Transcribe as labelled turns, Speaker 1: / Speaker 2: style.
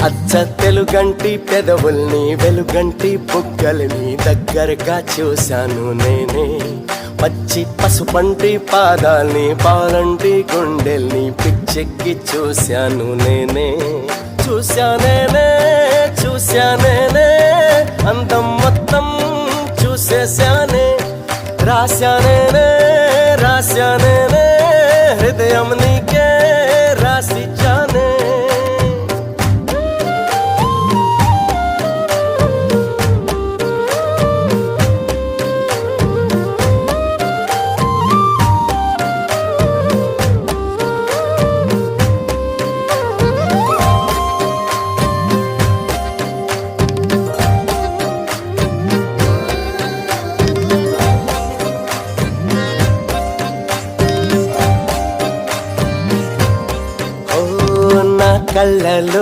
Speaker 1: అచ్చ తెలుగంటి పెదవుల్ని వెలుగంటి బుగ్గల్ని దగ్గరగా చూశాను నేనే. పచ్చి పసుపంటి పాదాల్ని పాలంటి గుండెల్ని పిచ్చెక్కి చూశాను నేనే. చూశానేనే చూశానేనే అందం మొత్తం చూసేశానే. రాశానేనే రాశానేనే హృదయం నీకే రాసిచ్చానే. కళ్ళలో